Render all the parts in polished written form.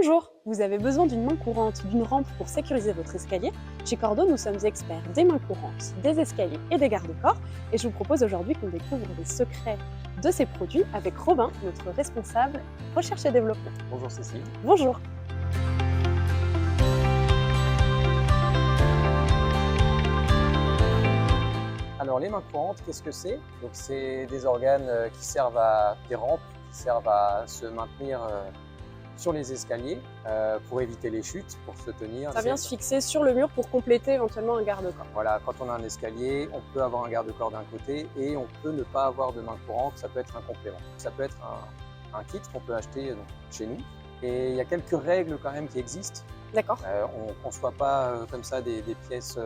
Bonjour, vous avez besoin d'une main courante, d'une rampe pour sécuriser votre escalier? Chez Cordo, nous sommes experts des mains courantes, des escaliers et des garde-corps et je vous propose aujourd'hui qu'on découvre les secrets de ces produits avec Robin, notre responsable recherche et développement. Bonjour Cécile. Bonjour. Alors les mains courantes, qu'est-ce que c'est? Donc c'est des organes qui servent à des rampes, qui servent à se maintenir sur les escaliers pour éviter les chutes, pour se tenir. Ça vient se fixer sur le mur pour compléter éventuellement un garde-corps. Voilà, quand on a un escalier, on peut avoir un garde-corps d'un côté et on peut ne pas avoir de main courante, ça peut être un complément. Ça peut être un kit qu'on peut acheter donc, chez nous. Et il y a quelques règles quand même qui existent. D'accord. On ne conçoit pas comme ça des pièces,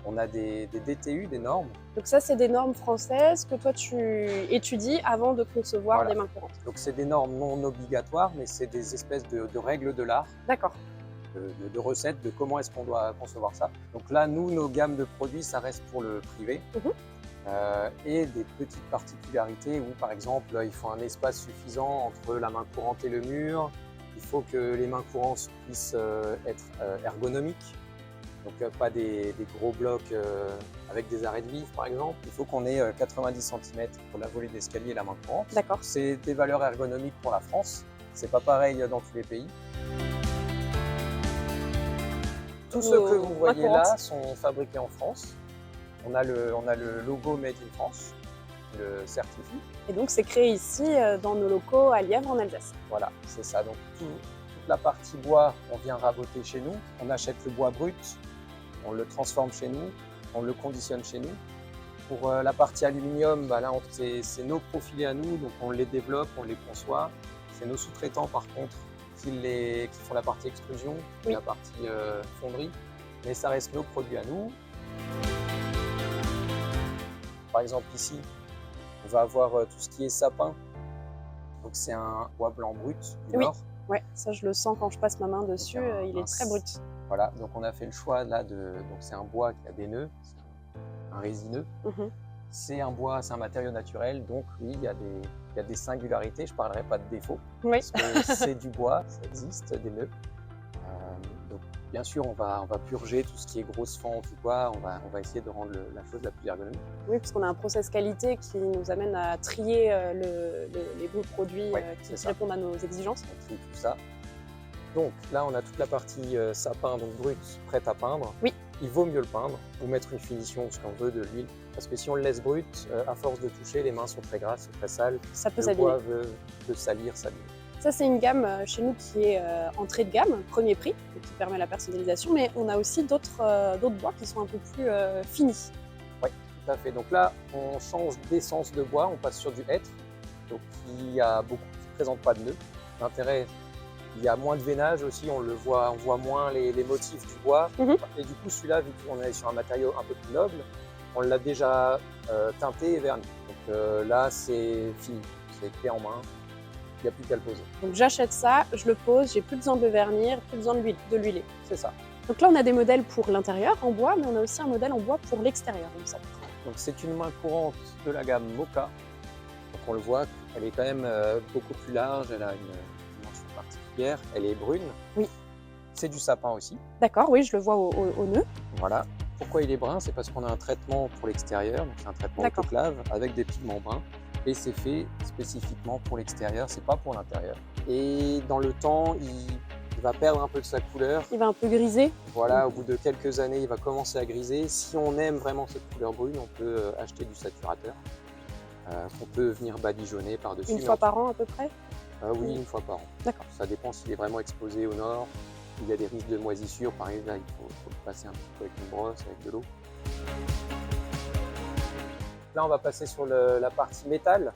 on a des DTU, des normes. Donc ça, c'est des normes françaises que toi, tu étudies avant de concevoir Voilà. des mains courantes. Donc c'est des normes non obligatoires, mais c'est des espèces de règles de l'art, D'accord. de recettes, de comment est-ce qu'on doit concevoir ça. Donc là, nous, nos gammes de produits, ça reste pour le privé. Mhm. Et des petites particularités où, par exemple, il faut un espace suffisant entre la main courante et le mur. Il faut que les mains courantes puissent être ergonomiques. Donc pas des gros blocs avec des arrêts de vivre par exemple. Il faut qu'on ait 90 cm pour la volée d'escalier et la main courante. D'accord. C'est des valeurs ergonomiques pour la France. C'est pas pareil dans tous les pays. Tous ceux que vous voyez là sont fabriqués en France. On a le logo Made in France, le certifie. Et donc c'est créé ici dans nos locaux à Lièvre en Alsace. Voilà, c'est ça. Donc toute la partie bois, on vient raboter chez nous. On achète le bois brut. On le transforme chez nous, on le conditionne chez nous. Pour la partie aluminium, là, c'est nos profilés à nous, donc on les développe, on les conçoit. C'est nos sous-traitants par contre qui font la partie extrusion, oui. La partie fonderie, mais ça reste nos produits à nous. Par exemple ici, on va avoir tout ce qui est sapin. Donc c'est un bois blanc brut du Nord. Ouais, ça je le sens quand je passe ma main dessus, il est très brut. Voilà, donc on a fait le choix là donc c'est un bois qui a des nœuds, un résineux. C'est un bois, c'est un matériau naturel, donc oui, il y a des singularités, je ne parlerai pas de défauts, oui. parce que c'est du bois, ça existe, des nœuds. Donc bien sûr, on va purger tout ce qui est grosse fente ou quoi, on va essayer de rendre la chose la plus ergonomique. Oui, puisqu'on a un process qualité qui nous amène à trier les bons produits qui répondent à nos exigences. On trie tout ça. Donc là, on a toute la partie sapin, donc brut, prête à peindre. Oui. Il vaut mieux le peindre ou mettre une finition, ce qu'on veut, de l'huile. Parce que si on le laisse brut, à force de toucher, les mains sont très grasses, très sales. Ça peut le s'abîmer. bois veut salir, s'abîmer. Ça, c'est une gamme chez nous qui est entrée de gamme, premier prix, qui permet la personnalisation. Mais on a aussi d'autres bois qui sont un peu plus finis. Oui, tout à fait. Donc là, on change d'essence de bois, on passe sur du hêtre, donc qui ne présente pas de nœuds. L'intérêt, il y a moins de veinage aussi, on voit moins les motifs du bois. Et du coup, celui-là, vu qu'on est sur un matériau un peu plus noble, on l'a déjà teinté et verni. Donc là, c'est fini, c'est clé en main, il n'y a plus qu'à le poser. Donc j'achète ça, je le pose, j'ai plus besoin de vernir, plus besoin de l'huiler. C'est ça. Donc là, on a des modèles pour l'intérieur en bois, mais on a aussi un modèle en bois pour l'extérieur. Donc c'est une main courante de la gamme Moka. Donc on le voit, elle est quand même beaucoup plus large, elle a une dimension particulière, elle est brune. Oui. C'est du sapin aussi. D'accord, oui, je le vois au nœud. Voilà. Pourquoi il est brun? C'est parce qu'on a un traitement pour l'extérieur, donc c'est un traitement autoclave avec des pigments bruns. Et c'est fait spécifiquement pour l'extérieur, c'est pas pour l'intérieur. Et dans le temps, il va perdre un peu de sa couleur. Il va un peu griser. Voilà, au bout de quelques années, il va commencer à griser. Si on aime vraiment cette couleur brune, on peut acheter du saturateur qu'on peut venir badigeonner par-dessus. Une fois par an à peu près? Oui, une fois par an. D'accord. Ça dépend s'il est vraiment exposé au nord. Il y a des risques de moisissure, par exemple, là, il faut le passer un petit peu avec une brosse, avec de l'eau. Là, on va passer sur la partie métal,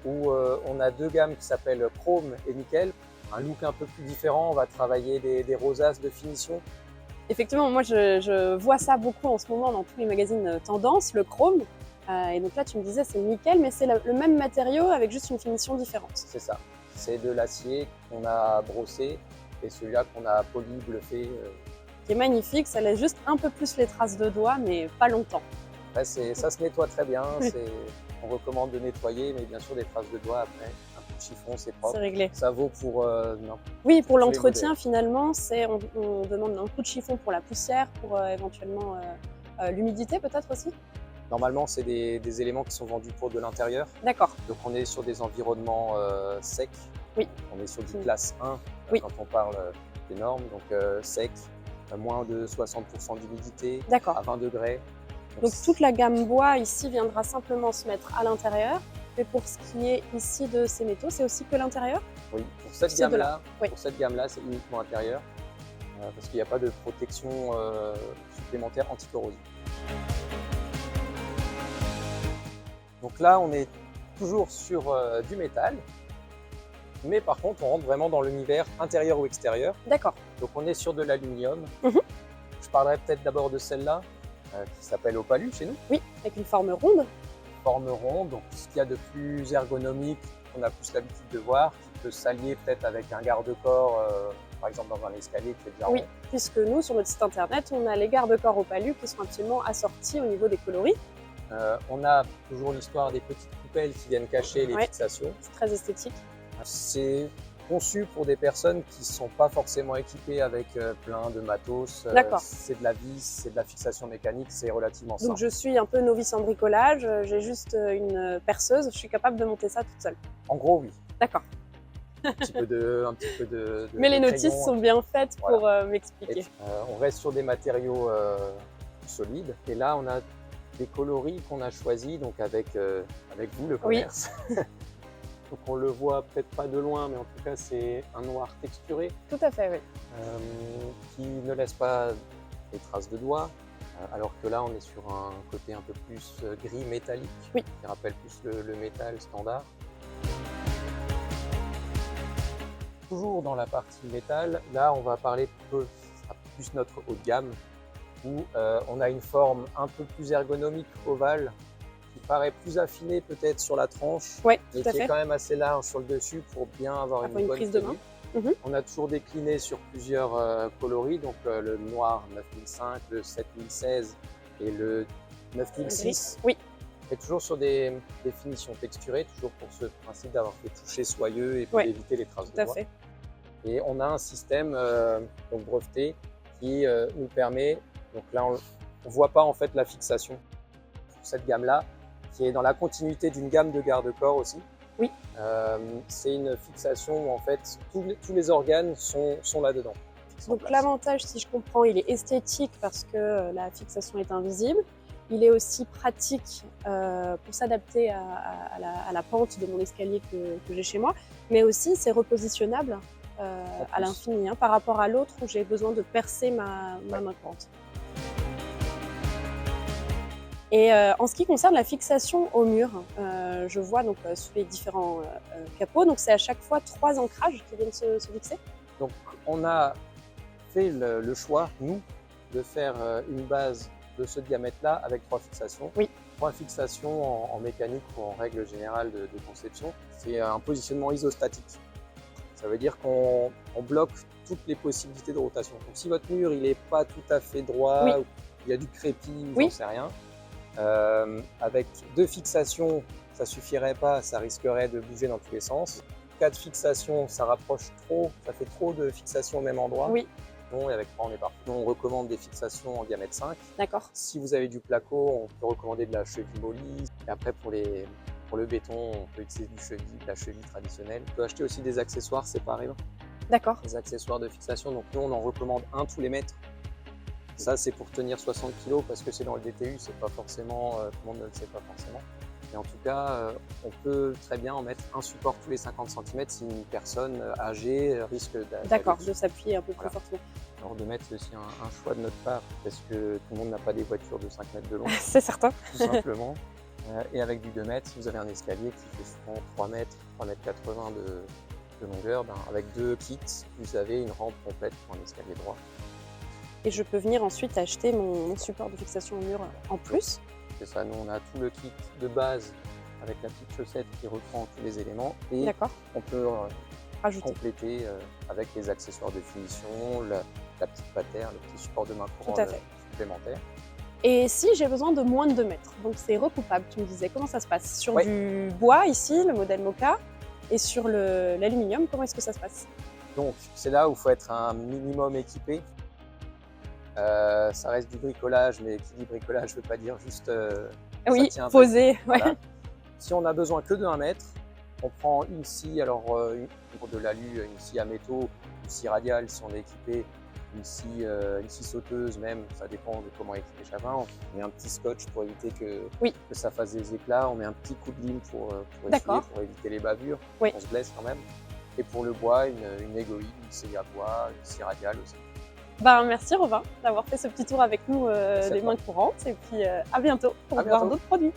où on a deux gammes qui s'appellent chrome et nickel. Un look un peu plus différent, on va travailler des rosaces de finition. Effectivement, moi je vois ça beaucoup en ce moment dans tous les magazines tendance, le chrome. Et donc là, tu me disais, c'est le nickel, mais c'est le même matériau avec juste une finition différente. C'est ça. C'est de l'acier qu'on a brossé et celui-là qu'on a poli, bluffé. Qui est magnifique, ça laisse juste un peu plus les traces de doigts, mais pas longtemps. Après, ça se nettoie très bien. On recommande de nettoyer, mais bien sûr des traces de doigts après, un peu coup de chiffon, c'est C'est propre. réglé. Ça vaut pour non, Oui, pour tous les l'entretien, modèles. finalement, on demande un coup de chiffon pour la poussière, pour éventuellement l'humidité peut-être aussi. Normalement, c'est des éléments qui sont vendus pour de l'intérieur. D'accord, Donc on est sur des environnements secs. oui. On est sur du Mm. classe 1 Oui. quand on parle des normes. Donc sec, moins de 60% d'humidité, D'accord. à 20 degrés. Donc toute la gamme bois ici viendra simplement se mettre à l'intérieur. Mais pour ce qui est ici de ces métaux, c'est aussi que l'intérieur? Oui, pour cette C'est de là. gamme-là, Oui. c'est uniquement intérieur parce qu'il n'y a pas de protection supplémentaire anti-corrosion. Donc là, on est toujours sur du métal, mais par contre, on rentre vraiment dans l'univers intérieur ou extérieur. D'accord. Donc on est sur de l'aluminium. Mhm. Je parlerai peut-être d'abord de celle-là, qui s'appelle Opalu chez nous. Oui, avec une forme ronde. Forme ronde, donc ce qu'il y a de plus ergonomique, qu'on a plus l'habitude de voir, qui peut s'allier peut-être avec un garde-corps, par exemple dans un escalier qui est déjà Oui, rond. puisque nous, sur notre site internet, on a les garde-corps Opalu qui sont absolument assortis au niveau des coloris. On a toujours l'histoire des petites coupelles qui viennent cacher les Ouais. fixations. C'est très esthétique. C'est conçu pour des personnes qui ne sont pas forcément équipées avec plein de matos. D'accord. C'est de la vis, c'est de la fixation mécanique, c'est relativement Donc simple. je suis un peu novice en bricolage, j'ai juste une perceuse, je suis capable de monter ça toute seule. En gros, oui. D'accord. Un petit peu de Mais les de notices crayon. sont bien faites pour Voilà. m'expliquer. Et, on reste sur des matériaux solides. Et là, on a des coloris qu'on a choisis donc avec vous, le Oui. commerce. Donc on le voit peut-être pas de loin, mais en tout cas, c'est un noir texturé Tout à fait, oui. qui ne laisse pas les traces de doigts. Alors que là, on est sur un côté un peu plus gris métallique, Oui. qui rappelle plus le métal standard. Toujours dans la partie métal, là on va parler plus notre haut de gamme, où on a une forme un peu plus ergonomique, ovale, qui paraît plus affinée peut-être sur la tranche, Oui, mais tout à qui est fait. quand même assez large sur le dessus pour bien avoir Avoir une une bonne prise de tenue. main. Mhm. On a toujours décliné sur plusieurs coloris, donc le noir 9005, le 7016 et le 9006. Oui, Et toujours sur des finitions texturées, toujours pour ce principe d'avoir fait toucher soyeux et pour Ouais, éviter les traces tout de à doigts. fait. Et on a un système donc breveté qui nous permet, donc là on ne voit pas en fait la fixation pour cette gamme-là, qui est dans la continuité d'une gamme de garde-corps aussi. Oui. C'est une fixation où en fait tous les organes sont là-dedans. Donc l'avantage, si je comprends, il est esthétique parce que la fixation est invisible. Il est aussi pratique pour s'adapter à la pente de mon escalier que j'ai chez moi, mais aussi c'est repositionnable à l'infini par rapport à l'autre où j'ai besoin de percer ma main courante. Et en ce qui concerne la fixation au mur, je vois donc sous les différents capots, donc c'est à chaque fois 3 ancrages qui viennent se fixer. Donc on a fait le choix, nous, de faire une base de ce diamètre-là avec 3 fixations. Oui. 3 fixations en mécanique ou en règle générale de conception. C'est un positionnement isostatique. Ça veut dire qu'on bloque toutes les possibilités de rotation. Donc si votre mur il n'est pas tout à fait droit, Oui. ou il y a du crépi, Oui. j'en sais rien, avec 2 fixations, ça suffirait pas, ça risquerait de bouger dans tous les sens. 4 fixations, ça rapproche trop, ça fait trop de fixations au même endroit. Oui, Non, et avec 3, on est parti. On recommande des fixations en diamètre 5. d'accord. Si vous avez du placo, on peut recommander de la cheville mollie. Et après, pour le béton, on peut utiliser de la cheville traditionnelle. On peut acheter aussi des accessoires séparément, D'accord. des accessoires de fixation. Donc nous, on en recommande un tous les mètres. Ça, c'est pour tenir 60 kg parce que c'est dans le DTU, c'est pas forcément, tout le monde ne le sait pas forcément. Et en tout cas, on peut très bien en mettre un support tous les 50 cm si une personne âgée risque d'aller D'accord, dessus. de s'appuyer un peu plus Voilà. fortement. Alors de mettre, c'est aussi un choix de notre part parce que tout le monde n'a pas des voitures de 5 mètres de long, C'est certain. tout simplement. Et avec du 2 mètres, si vous avez un escalier qui fait souvent 3 mètres, 3 mètres 80 de longueur, ben, avec 2 kits, vous avez une rampe complète pour un escalier droit. Et je peux venir ensuite acheter mon support de fixation au mur en plus. C'est ça, nous on a tout le kit de base avec la petite chaussette qui reprend tous les éléments et D'accord, on peut rajouter. compléter avec les accessoires de finition, la petite patère, le petit support de main Tout courant à fait. supplémentaire. Et si j'ai besoin de moins de 2 mètres, donc c'est recoupable, tu me disais, comment ça se passe? Sur Ouais. du bois ici, le modèle Moka, Et sur l'aluminium, comment est-ce que ça se passe? Donc c'est là où il faut être un minimum équipé. Ça reste du bricolage, mais qui dit bricolage ne veut pas dire juste ça Oui, tient. posé, ouais. Voilà. Si on a besoin que de 1 mètre, on prend une scie, alors pour de l'alu, une scie à métaux, une scie radiale si on est équipé, une scie sauteuse même, ça dépend de comment est équipé chacun. On met un petit scotch pour éviter Oui. que ça fasse des éclats, on met un petit coup de lime pour essuyer, D'accord. pour éviter les bavures, Oui. on se blesse quand même. Et pour le bois, une égoïne, une scie à bois, une scie radiale aussi. Merci Robin d'avoir fait ce petit tour avec nous Merci à des toi. mains courantes et puis à bientôt pour À voir bientôt. d'autres produits.